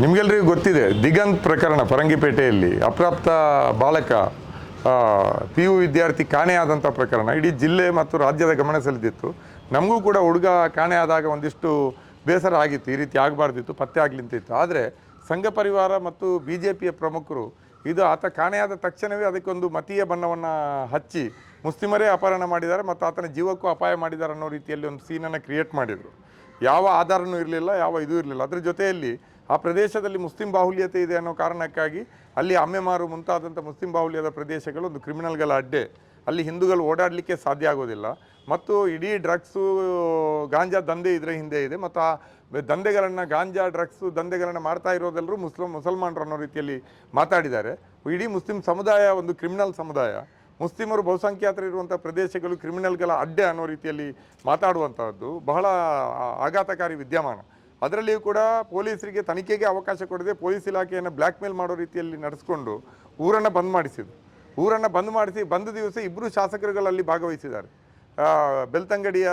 ನಿಮಗೆಲ್ಲರಿಗೂ ಗೊತ್ತಿದೆ, ದಿಗಂತ್ ಪ್ರಕರಣ ಪರಂಗಿಪೇಟೆಯಲ್ಲಿ ಅಪ್ರಾಪ್ತ ಬಾಲಕ PU ವಿದ್ಯಾರ್ಥಿ ಕಾಣೆಯಾದಂಥ ಪ್ರಕರಣ ಇಡೀ ಜಿಲ್ಲೆ ಮತ್ತು ರಾಜ್ಯದ ಗಮನ ಸೆಳೆದಿತ್ತು. ನಮಗೂ ಕೂಡ ಹುಡುಗ ಕಾಣೆಯಾದಾಗ ಒಂದಿಷ್ಟು ಬೇಸರ ಆಗಿತ್ತು, ಈ ರೀತಿ ಆಗಬಾರ್ದಿತ್ತು, ಪತ್ತೆ ಆಗಲಿಂತಿತ್ತು. ಆದರೆ ಸಂಘ ಪರಿವಾರ ಮತ್ತು BJPಯ ಪ್ರಮುಖರು ಇದು ಆತ ಕಾಣೆಯಾದ ತಕ್ಷಣವೇ ಅದಕ್ಕೊಂದು ಮತೀಯ ಬಣ್ಣವನ್ನು ಹಚ್ಚಿ ಮುಸ್ಲಿಮರೇ ಅಪಹರಣ ಮಾಡಿದ್ದಾರೆ ಮತ್ತು ಆತನ ಜೀವಕ್ಕೂ ಅಪಾಯ ಮಾಡಿದ್ದಾರೆ ಅನ್ನೋ ರೀತಿಯಲ್ಲಿ ಒಂದು ಸೀನನ್ನು ಕ್ರಿಯೇಟ್ ಮಾಡಿದರು. ಯಾವ ಆಧಾರನೂ ಇರಲಿಲ್ಲ, ಯಾವ ಇದು ಇರಲಿಲ್ಲ. ಅದರ ಜೊತೆಯಲ್ಲಿ ಆ ಪ್ರದೇಶದಲ್ಲಿ ಮುಸ್ಲಿಂ ಬಾಹುಲ್ಯತೆ ಇದೆ ಅನ್ನೋ ಕಾರಣಕ್ಕಾಗಿ ಅಲ್ಲಿ ಅಮ್ಮೆಮಾರು ಮುಂತಾದಂಥ ಮುಸ್ಲಿಂ ಬಾಹುಲ್ಯದ ಪ್ರದೇಶಗಳು ಒಂದು ಕ್ರಿಮಿನಲ್ಗಳ ಅಡ್ಡೆ. ಅಲ್ಲಿ ಹಿಂದೂಗಳು ಓಡಾಡಲಿಕ್ಕೆ ಸಾಧ್ಯ ಆಗೋದಿಲ್ಲ ಮತ್ತು ಇಡೀ ಡ್ರಗ್ಸು ಗಾಂಜಾ ದಂಧೆ ಇದರ ಹಿಂದೆ ಇದೆ ಮತ್ತು ಆ ದಂಧೆಗಳನ್ನು ಗಾಂಜಾ ಡ್ರಗ್ಸು ದಂಧೆಗಳನ್ನು ಮಾಡ್ತಾ ಇರೋದೆಲ್ಲರೂ ಮುಸಲ್ಮಾನರು ಅನ್ನೋ ರೀತಿಯಲ್ಲಿ ಮಾತಾಡಿದ್ದಾರೆ. ಇಡೀ ಮುಸ್ಲಿಂ ಸಮುದಾಯ ಒಂದು ಕ್ರಿಮಿನಲ್ ಸಮುದಾಯ, ಮುಸ್ಲಿಮರು ಬಹುಸಂಖ್ಯಾತರು ಇರುವಂಥ ಪ್ರದೇಶಗಳು ಕ್ರಿಮಿನಲ್ಗಳ ಅಡ್ಡೆ ಅನ್ನೋ ರೀತಿಯಲ್ಲಿ ಮಾತಾಡುವಂಥದ್ದು ಬಹಳ ಆಘಾತಕಾರಿ ವಿದ್ಯಮಾನ. ಅದರಲ್ಲಿಯೂ ಕೂಡ ಪೊಲೀಸರಿಗೆ ತನಿಖೆಗೆ ಅವಕಾಶ ಕೊಡದೆ ಪೊಲೀಸ್ ಇಲಾಖೆಯನ್ನು ಬ್ಲ್ಯಾಕ್ ಮೇಲ್ ಮಾಡೋ ರೀತಿಯಲ್ಲಿ ನಡೆಸ್ಕೊಂಡು ಊರನ್ನು ಬಂದ್ ಮಾಡಿಸಿದ್ರು. ಊರನ್ನು ಬಂದ್ ಮಾಡಿಸಿ ಬಂದ ದಿವಸ ಇಬ್ಬರು ಶಾಸಕರುಗಳಲ್ಲಿ ಭಾಗವಹಿಸಿದ್ದಾರೆ. ಬೆಳ್ತಂಗಡಿಯ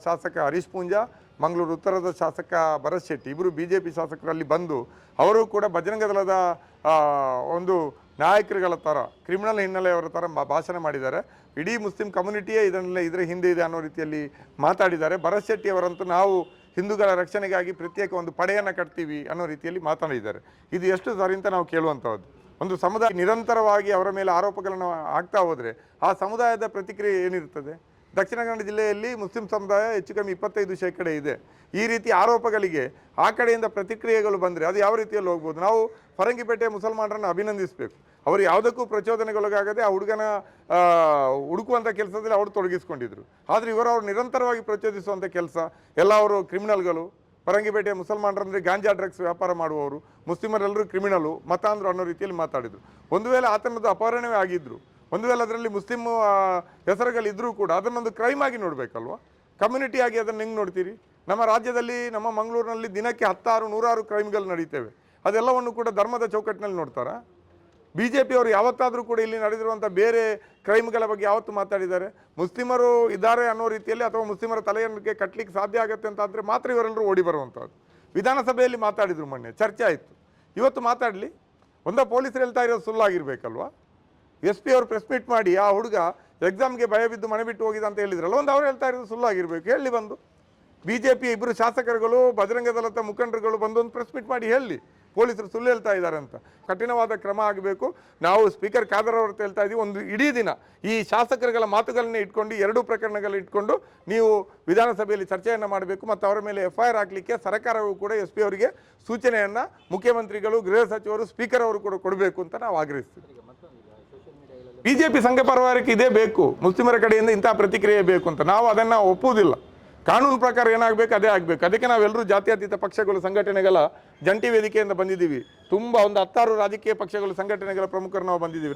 ಶಾಸಕ ಹರೀಶ್ ಪೂಂಜಾ, ಮಂಗಳೂರು ಉತ್ತರದ ಶಾಸಕ ಭರತ್ ಶೆಟ್ಟಿ, ಇಬ್ಬರು BJP ಶಾಸಕರಲ್ಲಿ ಬಂದು ಅವರು ಕೂಡ ಬಜರಂಗ ದಳದ ಒಂದು ನಾಯಕರುಗಳ ಥರ ಕ್ರಿಮಿನಲ್ ಹಿನ್ನೆಲೆಯವರ ಥರ ಭಾಷಣ ಮಾಡಿದ್ದಾರೆ. ಇಡೀ ಮುಸ್ಲಿಂ ಕಮ್ಯುನಿಟಿಯೇ ಇದರ ಹಿಂದೆ ಇದೆ ಅನ್ನೋ ರೀತಿಯಲ್ಲಿ ಮಾತಾಡಿದ್ದಾರೆ. ಭರತ್ ಶೆಟ್ಟಿ ಅವರಂತೂ ನಾವು ಹಿಂದೂಗಳ ರಕ್ಷಣೆಗಾಗಿ ಪ್ರತ್ಯೇಕ ಒಂದು ಪಡೆಯನ್ನು ಕಟ್ತೀವಿ ಅನ್ನೋ ರೀತಿಯಲ್ಲಿ ಮಾತನಾಡಿದ್ದಾರೆ. ಇದು ಎಷ್ಟು ಸರಿ ಅಂತ ನಾವು ಕೇಳುವಂಥದ್ದು. ಒಂದು ಸಮುದಾಯ ನಿರಂತರವಾಗಿ ಅವರ ಮೇಲೆ ಆರೋಪಗಳನ್ನು ಆಗ್ತಾ ಹೋದರೆ ಆ ಸಮುದಾಯದ ಪ್ರತಿಕ್ರಿಯೆ ಏನಿರ್ತದೆ? ದಕ್ಷಿಣ ಕನ್ನಡ ಜಿಲ್ಲೆಯಲ್ಲಿ ಮುಸ್ಲಿಂ ಸಮುದಾಯ ಹೆಚ್ಚು ಕಮ್ಮಿ 25% ಇದೆ. ಈ ರೀತಿ ಆರೋಪಗಳಿಗೆ ಆ ಕಡೆಯಿಂದ ಪ್ರತಿಕ್ರಿಯೆಗಳು ಬಂದರೆ ಅದು ಯಾವ ರೀತಿಯಲ್ಲಿ ಹೋಗ್ಬೋದು? ನಾವು ಪರಂಗಿಪೇಟೆ ಮುಸಲ್ಮಾನರನ್ನು ಅಭಿನಂದಿಸಬೇಕು. ಅವರು ಯಾವುದಕ್ಕೂ ಪ್ರಚೋದನೆಗೊಳಗಾಗದೆ ಆ ಹುಡುಗನ ಹುಡುಕುವಂಥ ಕೆಲಸದಲ್ಲಿ ಅವರು ತೊಡಗಿಸ್ಕೊಂಡಿದ್ರು. ಆದರೆ ಅವರು ನಿರಂತರವಾಗಿ ಪ್ರಚೋದಿಸುವಂಥ ಕೆಲಸ ಎಲ್ಲ ಅವರು ಕ್ರಿಮಿನಲ್ಗಳು. ಪರಂಗಿಪೇಟೆಯ ಮುಸಲ್ಮಾನರಂದರೆ ಗಾಂಜಾ ಡ್ರಗ್ಸ್ ವ್ಯಾಪಾರ ಮಾಡುವವರು, ಮುಸ್ಲಿಮರೆಲ್ಲರೂ ಕ್ರಿಮಿನಲು, ಮತಾಂಧ್ರು ಅನ್ನೋ ರೀತಿಯಲ್ಲಿ ಮಾತಾಡಿದರು. ಒಂದು ವೇಳೆ ಆತನದ್ದು ಅಪಹರಣವೇ ಆಗಿದ್ದರು, ಒಂದು ವೇಳೆ ಅದರಲ್ಲಿ ಮುಸ್ಲಿಂ ಹೆಸರುಗಳಿದ್ದರೂ ಕೂಡ ಅದನ್ನೊಂದು ಕ್ರೈಮ್ ಆಗಿ ನೋಡಬೇಕಲ್ವ? ಕಮ್ಯುನಿಟಿ ಆಗಿ ಅದನ್ನು ಹೆಂಗೆ ನೋಡ್ತೀರಿ? ನಮ್ಮ ರಾಜ್ಯದಲ್ಲಿ ನಮ್ಮ ಮಂಗಳೂರಿನಲ್ಲಿ ದಿನಕ್ಕೆ 10-100 ಕ್ರೈಮ್ಗಳು ನಡೀತೇವೆ. ಅದೆಲ್ಲವನ್ನು ಕೂಡ ಧರ್ಮದ ಚೌಕಟ್ಟಿನಲ್ಲಿ ನೋಡ್ತಾರಾ? BJP ಅವರು ಯಾವತ್ತಾದರೂ ಕೂಡ ಇಲ್ಲಿ ನಡೆದಿರುವಂಥ ಬೇರೆ ಕ್ರೈಮ್ಗಳ ಬಗ್ಗೆ ಯಾವತ್ತು ಮಾತಾಡಿದ್ದಾರೆ? ಮುಸ್ಲಿಮರು ಇದ್ದಾರೆ ಅನ್ನೋ ರೀತಿಯಲ್ಲಿ ಅಥವಾ ಮುಸ್ಲಿಮರ ತಲೆಯನ್ನಿಗೆ ಕಟ್ಟಲಿಕ್ಕೆ ಸಾಧ್ಯ ಆಗುತ್ತೆ ಅಂತ ಅಂದರೆ ಮಾತ್ರ ಇವರೆಲ್ಲರೂ ಓಡಿ ಬರುವಂಥದ್ದು. ವಿಧಾನಸಭೆಯಲ್ಲಿ ಮಾತಾಡಿದರು, ಮೊನ್ನೆ ಚರ್ಚೆ ಆಯಿತು. ಇವತ್ತು ಮಾತಾಡಲಿ? ಪೊಲೀಸರು ಹೇಳ್ತಾ ಇರೋದು ಸುಳ್ಳಾಗಿರ್ಬೇಕಲ್ವಾ? SP ಅವರು ಪ್ರೆಸ್ ಮೀಟ್ ಮಾಡಿ ಆ ಹುಡುಗ ಎಕ್ಸಾಮ್ಗೆ ಭಯ ಬಿದ್ದು ಮನೆ ಬಿಟ್ಟು ಹೋಗಿದ ಅಂತ ಹೇಳಿದ್ರಲ್ಲ, ಅವ್ರು ಹೇಳ್ತಾ ಇರೋದು ಸುಳ್ಳಾಗಿರ್ಬೇಕು. ಹೇಳಿ ಬಂದು BJP ಇಬ್ಬರು ಶಾಸಕರುಗಳು, ಬಜರಂಗ ದಳದ ಮುಖಂಡರುಗಳು ಬಂದು ಒಂದು ಪ್ರೆಸ್ ಮೀಟ್ ಮಾಡಿ ಹೇಳಿ ಪೊಲೀಸರು ಸುಳ್ಳು ಹೇಳ್ತಾ ಇದ್ದಾರೆ ಅಂತ. ಕಠಿಣವಾದ ಕ್ರಮ ಆಗಬೇಕು. ನಾವು ಸ್ಪೀಕರ್ ಖಾದರ್ ಅವ್ರ ಹೇಳ್ತಾ ಇದ್ದೀವಿ, ಒಂದು ಇಡೀ ದಿನ ಈ ಶಾಸಕರುಗಳ ಮಾತುಗಳನ್ನೇ ಇಟ್ಕೊಂಡು 2 ಪ್ರಕರಣಗಳನ್ನ ಇಟ್ಕೊಂಡು ನೀವು ವಿಧಾನಸಭೆಯಲ್ಲಿ ಚರ್ಚೆಯನ್ನು ಮಾಡಬೇಕು ಮತ್ತು ಅವರ ಮೇಲೆ FIR ಹಾಕಲಿಕ್ಕೆ ಸರ್ಕಾರವು ಕೂಡ SP ಅವರಿಗೆ ಸೂಚನೆಯನ್ನು ಮುಖ್ಯಮಂತ್ರಿಗಳು, ಗೃಹ ಸಚಿವರು, ಸ್ಪೀಕರ್ ಅವರು ಕೂಡ ಕೊಡಬೇಕು ಅಂತ ನಾವು ಆಗ್ರಹಿಸ್ತೀವಿ. BJP ಸಂಘ ಪರಿವಾರಕ್ಕೆ ಇದೇ ಬೇಕು, ಮುಸ್ಲಿಮರ ಕಡೆಯಿಂದ ಇಂಥ ಪ್ರತಿಕ್ರಿಯೆ ಬೇಕು ಅಂತ. ನಾವು ಅದನ್ನು ಒಪ್ಪುವುದಿಲ್ಲ. ಕಾನೂನು ಪ್ರಕಾರ ಏನಾಗಬೇಕು ಅದೇ ಆಗಬೇಕು. ಅದಕ್ಕೆ ನಾವೆಲ್ಲರೂ ಜಾತ್ಯತೀತ ಪಕ್ಷಗಳು, ಸಂಘಟನೆಗಳ ಜಂಟಿ ವೇದಿಕೆಯಿಂದ ಬಂದಿದ್ದೀವಿ. ತುಂಬ ಒಂದು 16 ರಾಜಕೀಯ ಪಕ್ಷಗಳು, ಸಂಘಟನೆಗಳ ಪ್ರಮುಖರು ನಾವು ಬಂದಿದ್ದೀವಿ.